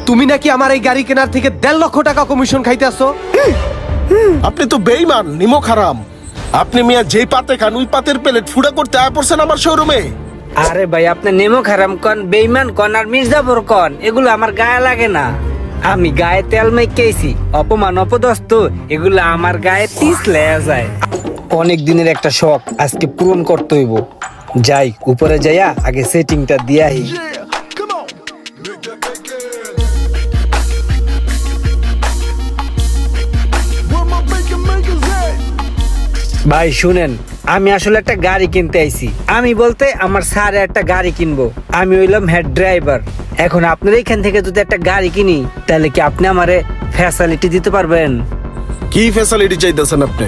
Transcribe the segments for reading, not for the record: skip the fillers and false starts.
তুমি নাকি আমার এই গাড়ি কেনার থেকে 1.5 লক্ষ টাকা কমিশন খাইতে আসো। আপনি তো বেঈমান নিমক হারাম। আপনি মিয়া যেই পাতে খান ওই পাতের প্লেট ফুড়া করতে আয় পড়ছেন আমার শোরুমে। আরে ভাই, আপনি নেমো খারাম কন, বেইমান কন আর মির্জাপুর কন, এগুলো আমার গায়ে লাগে না। আমি গায়ে তেল মেখেছি, অপমান অপদস্থ এগুলো আমার গায়ে পিছলে যায়। অনেক দিনের একটা শখ আজকে পূরণ করতে হইব। যাই উপরে যাইয়া আগে সেটিংটা দিয়াই। ভাই শুনেন, আমি আসলে একটা গাড়ি কিনতে আইছি। আমি বলতে আমার স্যার একটা গাড়ি কিনবো। আমি হইলাম হেড ড্রাইভার। এখন আপনার এইখান থেকে যদি একটা গাড়ি কিনি, তাহলে কি আপনি আমারে ফ্যাসিলিটি দিতে পারবেন? কি ফ্যাসিলিটি চাইতেছেন আপনি?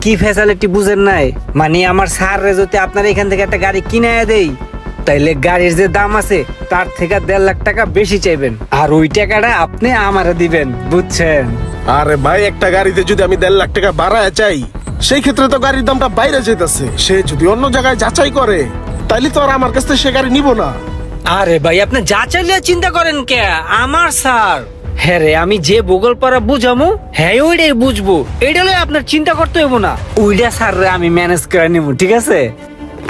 কি ফ্যাসিলিটি বুঝেন নাই? মানে আমার স্যার যদি আপনার এখান থেকে একটা গাড়ি কিনে দেই, তাইলে গাড়ির যে দাম আছে তার থেকে 1.5 লাখ টাকা বেশি চাইবেন, আর ওই টাকাটা আপনি আমারে দিবেন, বুঝছেন? আরে ভাই, একটা গাড়িতে যদি আমি 1.5 লাখ টাকা বাড়ায় চাই, সেই ক্ষেত্রে তো গাড়ির দামটা বাইরে যেতেছে। সে যদি অন্য জায়গায় যাচাই করে, তাইলে তো আর আমার কাছ থেকে সে গাড়ি নিব না। আরে ভাই, আপনি যা চাইলে চিন্তা করেন কে? আমার স্যার, হ্যাঁ রে, আমি যে ভূগোল পড়া বুঝামু, হ্যাঁ ওইটাই বুঝবো। এইটা লই আপনার চিন্তা করতে হইব না। ওইটা স্যার রে আমি ম্যানেজ করে নিব, ঠিক আছে?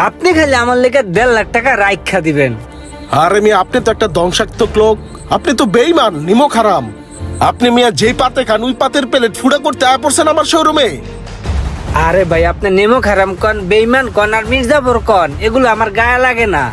আপনি খালি আমার লেগে 1.5 লাখ টাকা রাইখা দিবেন। আরে মিয়া, আপনি তো একটা ধ্বংসাত্মক লোক। আপনি তো বেঈমান নিমক হারাম। আপনি মিয়া যেই পাতে খান ওই পাতের প্লেট ফুড়া করতে আয় পড়ছেন আমার শোরুমে। আরে ভাই, আপনি নেমো খারাম কন, বেইমান কন আর মির্জাপুর কন, এগুলো আমার গায়ে লাগে না।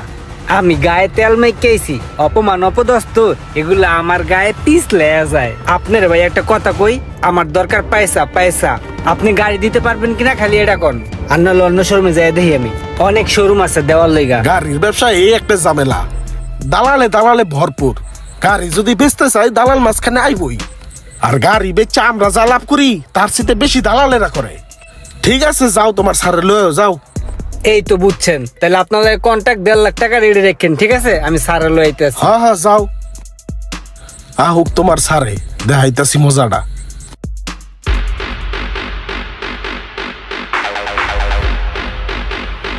আমি গায়ে তেল মেখেছি, অপমান অপদস্থ এগুলো আমার গায়ে পিছলে যায়। আপনার ভাই একটা কথা কই, আমার দরকার পয়সা পয়সা। আপনি গাড়ি দিতে পারবেন কিনা খালি এটা কন, আর নাহলে অন্য শোরুমে যাই দেখি। আমি অনেক শোরুম আছে দেওয়ার লইগা। গাড়ির ব্যবসা এই একটা ঝামেলা, দালালে দালালে ভরপুর। গাড়ি যদি বেচতে চাই, দালাল মাঝখানে আইবই। আর গাড়ি বেচে আমরা যা লাভ করি তার চেয়ে বেশি দালালেরা করে। ঠিক আছে, যাও তোমার স্যারের লয়ে যাও। এই তো বুঝছেন, তাহলে আপনাদের কন্ট্যাক্ট 1.5 লাখ টাকা রেডি রাখেন, ঠিক আছে? আমি স্যারের লইতে আছি। হ্যাঁ হ্যাঁ, যাও। আহুক তোমার স্যারে, দেখাইতাছি মজাটা।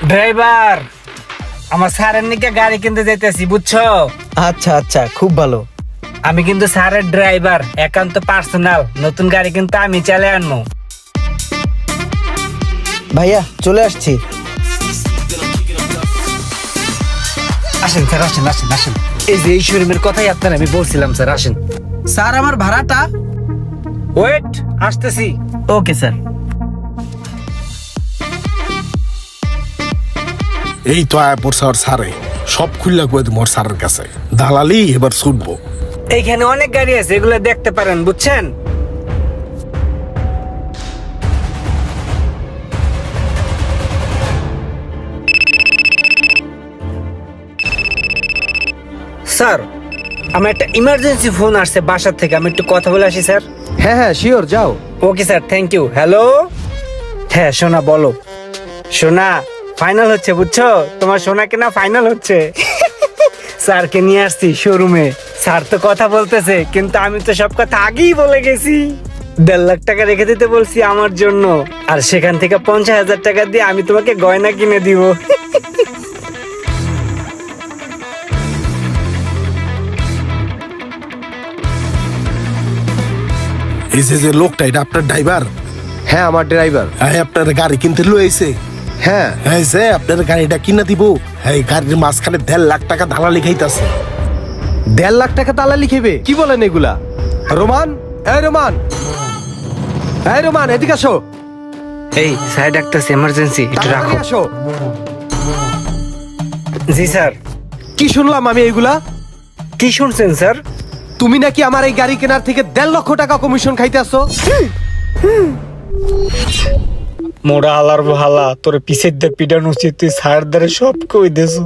ড্রাইভার, আমার স্যারের নিকে গাড়ি কিনতে যাইতেছি, বুঝছো? আচ্ছা আচ্ছা, খুব ভালো। আমি কিন্তু স্যারের ড্রাইভার, একান্ত পার্সোনাল। নতুন গাড়ি কিন্তু আমি চালিয়ে আনবো। ভাইয়া চলে আসছি। আসেন স্যার, আসেন আসেন আসেন। এই যে এই শোরুমের কথাই আপনার আমি বলছিলাম, স্যার আসেন। স্যার আমার ভাড়াটা। ওয়েট, আসতেছি। Okay sir. এই তো আয় পড়ছে ওর স্যারে। সব খুললা কয়ে দেবো ওর স্যারের কাছে। দালালি এবার ছুটবো। এইখানে অনেক গাড়ি আছে, এগুলো দেখতে পারেন, বুঝছেন? স্যার, আমার একটা ইমার্জেন্সি ফোন আসছে বাসার থেকে, আমি একটু কথা বলে আসি স্যার। হ্যাঁ হ্যাঁ, শিওর, যাও। Okay sir, thank you. Hello, হ্যাঁ সোনা বলো। সোনা, ফাইনাল হচ্ছে, বুঝছো? তোমার সোনা কেনা ফাইনাল হচ্ছে। স্যারকে নিয়ে আসছি শোরুমে। স্যার তো কথা বলতেছে, কিন্তু আমি তো সব কথা আগেই বলে গেছি। 1.5 লাখ টাকা রেখে দিতে বলছি আমার জন্য, আর সেখান থেকে 50,000 টাকা দিয়ে আমি তোমাকে গয়না কিনে দিব। এই যে লোকটা, এটা আপনার ড্রাইভার? হ্যাঁ, আমার ড্রাইভার। হ্যাঁ, আপনার গাড়ি কিনতে লইছে। হ্যাঁ হ্যাঁ, যে আপনার গাড়িটা কিনা দিব। হ্যাঁ, গাড়ির মাঝখানে 1.5 লাখ টাকা দালালি খাইতাছে। 1.5 লাখ টাকা তালা লিখেবে? কি বলেন এগুলা? রোমান, এই রোমান, এই রোমান, এদিকে আসো। এই সাইড একটা এমার্জেন্সি, একটু রাখো। তাড়াতাড়ি আসো। জি স্যার। কি শুনলাম আমি এইগুলা? কি শুনছেন স্যার? তুমি নাকি আমার এই গাড়ি কেনার থেকে 1.5 লক্ষ টাকা কমিশন খাইতে আসো। মোড়া হালার ভালা, তোর পিছের দিয়ে পিটানো উচিত, তুই সার দ্বারে সব কই দেছো।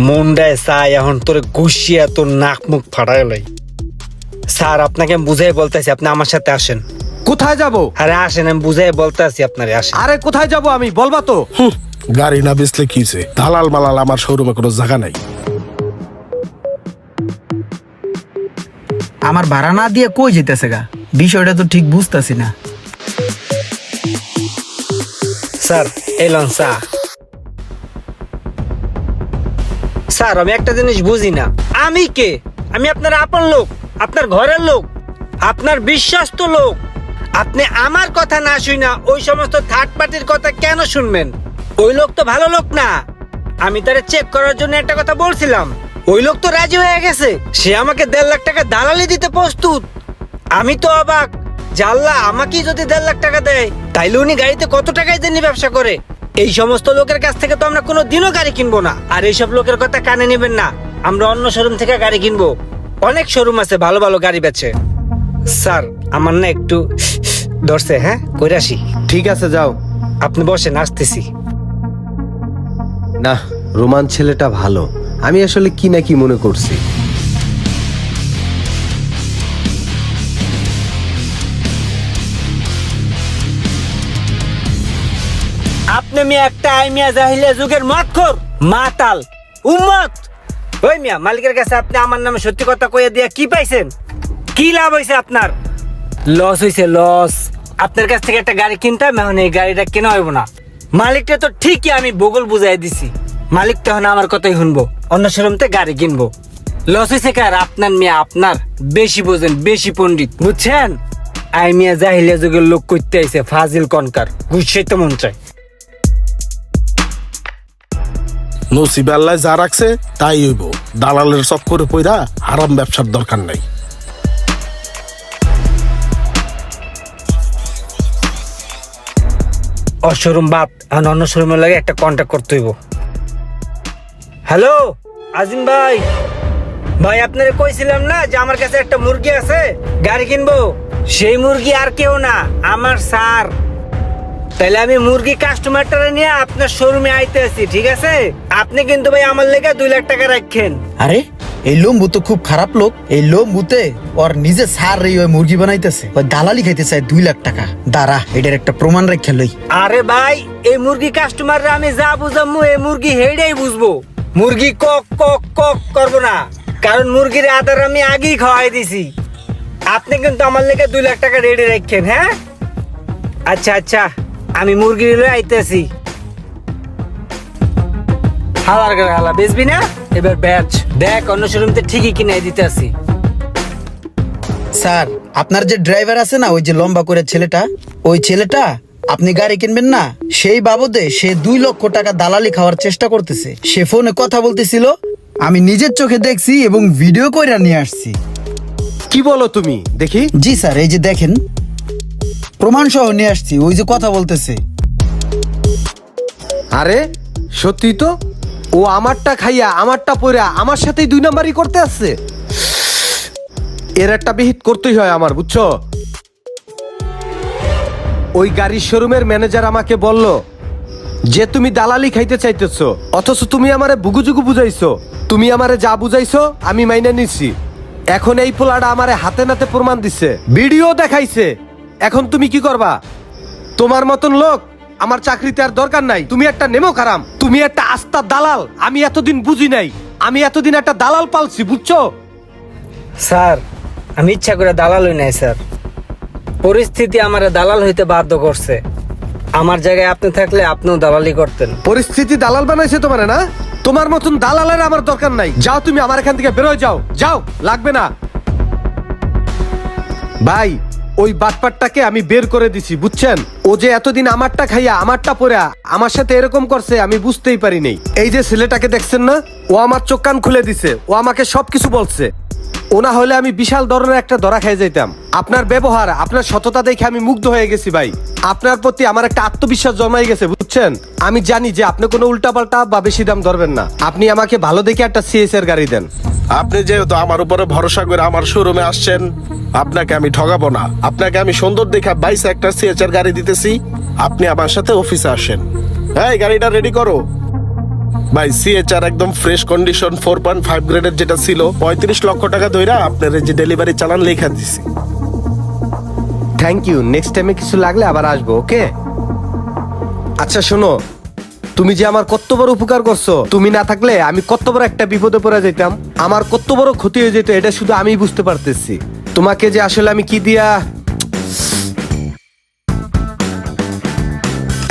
মন্ডায় চাই এখন তোর ঘুষিয়া তোর নাক মুখ ফাটাই লাই। স্যার, আপনাকে আমি বুঝাই বলতেছি, আপনি আমার সাথে আসেন। কোথায় যাব? আরে আসেন, আমি বুঝাই বলতেছি আপনারে, আসেন। আরে কোথায় যাব আমি, বলবা তো? গাড়ি না বেচলে কিছে? দালাল মালাল আমার শোরুমে কোনো জায়গা নাই। আমার ভাড়া না দিয়ে কই যেতেছে গা? বিষয়টা তো ঠিক বুঝতাছি না। স্যার এলন চা। স্যার আমি একটা জিনিস বুঝি না, আমি কে? আমি আপনার আপন লোক, আপনার ঘরের লোক, আপনার বিশ্বস্ত লোক। আপনি আমার কথা না শুনা ওই সমস্ত থার্ড পার্টির কথা কেন শুনবেন? ওই লোক তো ভালো লোক না। আমি তারে চেক করার জন্য একটা কথা বলছিলাম, ওই লোক তো রাজি হয়ে গেছে। সে আমাকে 1.5 লাখ টাকা দালালি দিতে প্রস্তুত। আমি তো অবাক, জাল্লা আমাকেই যদি 1.5 লাখ টাকা দেয়, তাইলে উনি গাড়িতে কত টাকায় দেননি ব্যবসা করে? এই সমস্ত লোকের কাছ থেকে তো আমরা কোনো দিনও গাড়ি কিনবো না। আর এইসব লোকের কথা কানে নেবেন না, আমরা অন্য শোরুম থেকে গাড়ি কিনবো। অনেক শোরুম আছে ভালো ভালো গাড়ি বেচে। স্যার আমার না একটু ধরছে, হ্যাঁ কইরা আসি। ঠিক আছে যাও। আপনি বসেন, আসতেছি। না, রোমান ছেলেটা ভালো। আমি আসলে কি না কি মনে করছি। আপনি মিয়া একটা আইমিয়া জাহিলিয়া যুগের মদখোর, মাতাল, উম্মত। ওই মিয়া, মালিকের কাছে আপনি আমার নামে সত্যি কথা কইয়া দিয়া কি পাইছেন? কি লাভ হইছে আপনার? লস হইছে, লস। আপনার কাছ থেকে একটা গাড়ি কিনতাম, এখন এই গাড়িটা কেনা হইব না। মালিকটা তো ঠিকই আমি বগল বুঝাই দিছি, মালিক তো এখন আমার কথাই শুনবো, অন্য শোরুমতে গাড়ি কিনবো। লস হইছে কার? আপনার মিয়া, আপনার। বেশি বোঝেন, বেশি পণ্ডিত, বুঝছেন? আই মিয়া জাহিলিয়া যুগের লোক করতে আইছে, ফাজিল কনকার, গুছাই তো মন চায়। নসিবে আল্লাহ যা রাখছে তাই হইব। দালালের চক্করে পইরা হারাম ব্যবসার দরকার নাই। অশোরুম বাদ, এখন অন্য শোরুমের লাগে একটা কন্ট্যাক্ট করতে হইব। হ্যালো আজিম ভাই, ভাই আপনারে কইছিলাম না যে আমার কাছে একটা মুরগি আছে, গাড়ি কিনবো। সেই মুরগি আর কেউ না, আমার স্যার। তাহলে আমি মুরগি কাস্টমারটারে নিয়ে আপনার শোরুমে আইতে আছি, ঠিক আছে? আপনি কিন্তু ভাই আমার লেগে 2 লাখ টাকা রাখেন। আরে এই লম্বু তো খুব খারাপ লোক। এই লম্বুতে ওর নিজে সার রে ওই মুরগি বানাইতেছে, ওই দালালি খাইতে চায় 2 লাখ টাকা। দাঁড়া, এটার একটা প্রমাণ রেখে লই। আরে ভাই, এই মুরগি কাস্টমাররা আমি যা বুঝামু, এই মুরগি হেডাই বুঝবো। মুরগি কক কক কক করবো না, কারণ মুরগির আদার আমি আগেই খাওয়াই দিছি। আপনি কিন্তু আমার লেগে 2 লাখ টাকা রেডি রাখেন, হ্যাঁ? আচ্ছা আচ্ছা, আমি মুরগি লয়ে আইতেছি। হালার করে হালা বেচবি না? এবার ব্যাচ দেখ, অন্য শোরুমতে ঠিকই কিনে দিতে আসি। স্যার, আপনার যে ড্রাইভার আছে না, ওই যে লম্বা করে ছেলেটা, ওই ছেলেটা আপনি গাড়ি কিনবেন না সেই বাবদে সে 2 লক্ষ টাকা দালালি খাওয়ার চেষ্টা করতেছে। সে ফোনে কথা বলতেছিল, আমি নিজের চোখে দেখছি এবং ভিডিও কইরা নিয়ে আসছি। কি বলো তুমি? দেখি। জি স্যার, এই যে দেখেন, প্রমাণ সহ নিয়ে আসছি। ওই যে কথা বলতেছে। আরে সত্যি তো, ও আমারটা খাইয়া আমারটা পইরা আমার সাথেই 2 নাম্বারই করতে আসছে। এর একটা বিহিত করতেই হয় আমার, বুঝছো? ওই গাড়ির শোরুমের ম্যানেজার আমাকে বলল যে তুমি দালালি খাইতে চাইতেছো, অথচ তুমি আমারে বুগুজুগু বুঝাইছো। তুমি আমারে যা বুঝাইছো আমি মাইনা নিছি। এখন এই পোলাটা আমারে হাতে নাতে প্রমাণ দিছে, ভিডিও দেখাইছে। এখন তুমি কি করবা? তোমার মতন লোক আমার চাকরিতে আর দরকার নাই। তুমি একটা নেমো খারাম, তুমি একটা আস্তা দালাল। আমি এতদিন বুঝি নাই, আমি এতদিন একটা দালাল পালছি, বুঝছো? স্যার আমি ইচ্ছা করে দালাল হই নাই স্যার, পরিস্থিতি আমার দালাল হইতে বাধ্য করছে। আমার জায়গায় আপনি থাকলে আপনিও দালালি করতেন। পরিস্থিতি দালাল বানাইছে তোমার, না? তোমার মতন দালালের আমার দরকার নাই। যাও তুমি আমার এখান থেকে বেরোয় যাও, যাও, লাগবে না। ভাই, ওই বাটপাটটাকে আমি বের করে দিছি, বুঝছেন? ও যে এতদিন আমারটা খাইয়া আমারটা পরে আমার সাথে এরকম করছে আমি বুঝতেই পারি নাই। এই যে ছেলেটাকে দেখছেন না, ও আমার চোখ কান খুলে দিছে, ও আমাকে সবকিছু বলছে। ও না হলে আমি বিশাল ধরনের একটা ধরা খেয়ে যাইতাম। আপনার ব্যবহার, আপনার সততা দেখে আমি মুগ্ধ হয়ে গেছি ভাই। আপনার প্রতি আমার একটা আত্মবিশ্বাস জন্মাই গেছে, বুঝছেন? আমি জানি যে আপনি কোনো উল্টাপাল্টা বা বেশি দাম ধরবেন না। আপনি আমাকে ভালো দেখে একটা সিএসআর গাড়ি দেন। আপনি যেহেতু আমার উপরে ভরসা করে আমার শোরুমে আসছেন, আপনাকে আমি ঠগাবো না। আপনাকে আমি সুন্দর দেখা 22 একটা সিএচআর গাড়ি দিতেছি। আপনি আমার সাথে অফিসে আসেন। এই গাড়িটা রেডি করো ভাই। সিএচআর একদম ফ্রেশ কন্ডিশন 4.5 গ্রেডের যেটা ছিল, 35 লক্ষ টাকা ধইরা আপনার এই যে ডেলিভারি চালান লেখা দিছি। Thank you. নেক্সট টাইমে কিছু লাগলে আবার আসবো, ওকে? আচ্ছা শোনো, তুমি যে আমার কত বড় উপকার করছো, তুমি না থাকলে আমি কত বড় একটা বিপদে পড়ে যেতাম, আমার কত বড় ক্ষতি হয়ে যেত, এটা শুধু আমি বুঝতে পারতেছি। তোমাকে যে আসলে আমি কি দিয়া।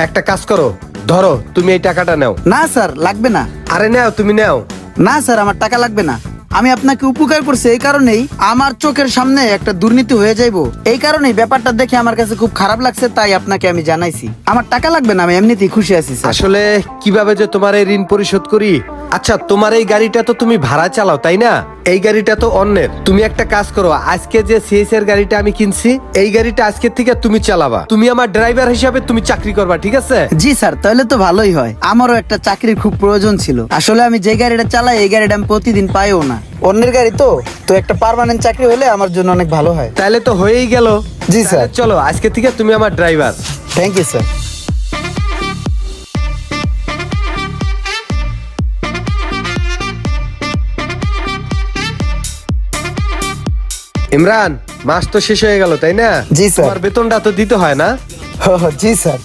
একটা কাজ করো, ধরো তুমি এই টাকাটা নাও। না স্যার, লাগবে না। আরে নাও, তুমি নাও। না স্যার, আমার টাকা লাগবে না। আমি আপনাকে উপকার করছি এই কারণেই, আমার চোখের সামনে একটা দুর্নীতি হয়ে যাইবো, এই কারণেই ব্যাপারটা দেখে আমার কাছে খুব খারাপ লাগছে, তাই আপনাকে আমি জানাইছি। আমার টাকা লাগবে না, আমি এমনিতেই খুশি আছি স্যার। আসলে কিভাবে যে তোমার এই ঋণ পরিশোধ করি। আচ্ছা, তোমার এই গাড়িটা তো তুমি ভাড়া চালাও তাই না? এই গাড়িটা তো অন্যের। তুমি একটা কাজ করো, আজকে যে সিএস এর গাড়িটা আমি কিনছি, এই গাড়িটা আজকে থেকে তুমি চালাবা। তুমি আমার ড্রাইভার হিসাবে তুমি চাকরি করবা, ঠিক আছে? জি স্যার, তাহলে তো ভালোই হয়। আমারও একটা চাকরির খুব প্রয়োজন ছিল। আসলে আমি যে গাড়িটা চালাই এই গাড়িটা আমি প্রতিদিন পাইও না, অন্যের গাড়ি তো একটা পার্মানেন্ট চাকরি হলে আমার জন্য অনেক ভালো হয়। তাহলে তো হয়েই গেল। জি, স্যার। তাহলে চলো, আজকে থেকে তুমি আমার driver. Thank you sir. Imran, মাস তো শেষ হয়ে গেল তাই না? জি, স্যার। তোমার বেতনটা তো দিতে হয় না? জি স্যার।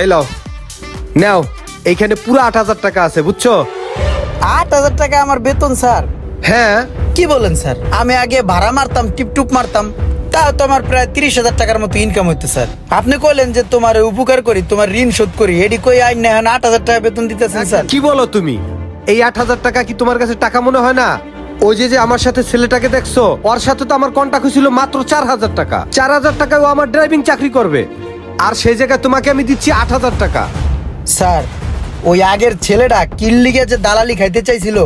এই লও, নাও। এইখানে পুরো 8,000 টাকা আছে, বুঝছো? 8,000 টাকা আমার বেতন স্যার? হ্যাঁ। কি বলেন স্যার? আমি আগে ভাড়া মারতাম, টিপটুপ মারতাম, তাও তো আমার প্রায় 30,000 টাকার মতো ইনকাম হইতো স্যার। আপনি কইলেন যে তোমার উপকার করি, তোমার ঋণ শোধ করি, এডি কই আইন না 8,000 টাকা বেতন দিতেছেন স্যার? কি বলো তুমি? এই 8,000 টাকা কি তোমার কাছে টাকা মনে হয় না? ওই যে আমার সাথে ছেলেটাকে দেখছো, ওর সাথে তো আমার কন্টাক্ট হয়েছিল মাত্র 4,000 টাকা। 4,000 টাকায় ও আমার ড্রাইভিং চাকরি করবে, আর সেই জায়গায় তোমাকে আমি দিচ্ছি 8,000 টাকা। স্যার, ওই আগের ছেলেটা কিল্লিগে যে দালালি খাইতে চাইছিল,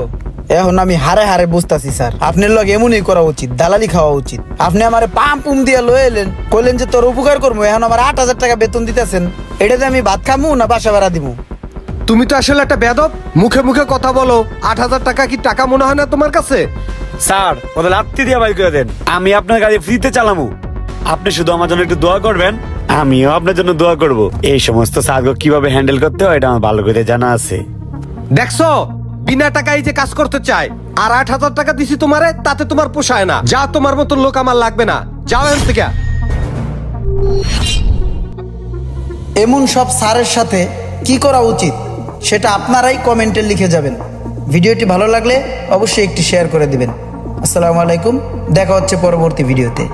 এখন আমি হারে হারে বুঝতাছি স্যার। আপনার লগে এমনই করা উচিত, দালালি খাওয়া উচিত। আপনি আমারে পাম পুম দিয়ে লয়ে এলেন, কইলেন যে তোর উপকার করবো, এখন আমার 8,000 টাকা বেতন দিতেছেন। এটাতে আমি ভাত খামু না বাসা ভাড়া দিব? তুমি তো আসলে একটা বেদব, মুখে মুখে কথা বলো। 8,000 টাকা কি টাকা মনে হয় না তোমার কাছে? স্যার, ওদের লাত্তি দিয়ে বাই করে দেন। আমি আপনার গাড়ি ফ্রিতে চালামু। আপনি শুধু আমার জন্য একটু দোয়া করবেন, আমিও আপনার জন্য দোয়া করব। এই সমস্ত সার্গো কিভাবে হ্যান্ডেল করতে হয় এটা আমার ভালো করে জানা আছে। দেখছো, বিনা টাকায় যে কাজ করতে চায়, আর 8,000 টাকা দিছি তোমারে, তাতে তোমার পোষায় না। যা, তোমার মতো লোক আমার লাগবে না, যাও এখান থেকে। এমন সব স্যারের সাথে কি করা উচিত সেটা আপনারাই কমেন্টে লিখে যাবেন। ভিডিওটি ভালো লাগলে অবশ্যই একটি শেয়ার করে দিবেন। আসসালামু আলাইকুম, দেখা হচ্ছে পরবর্তী ভিডিওতে।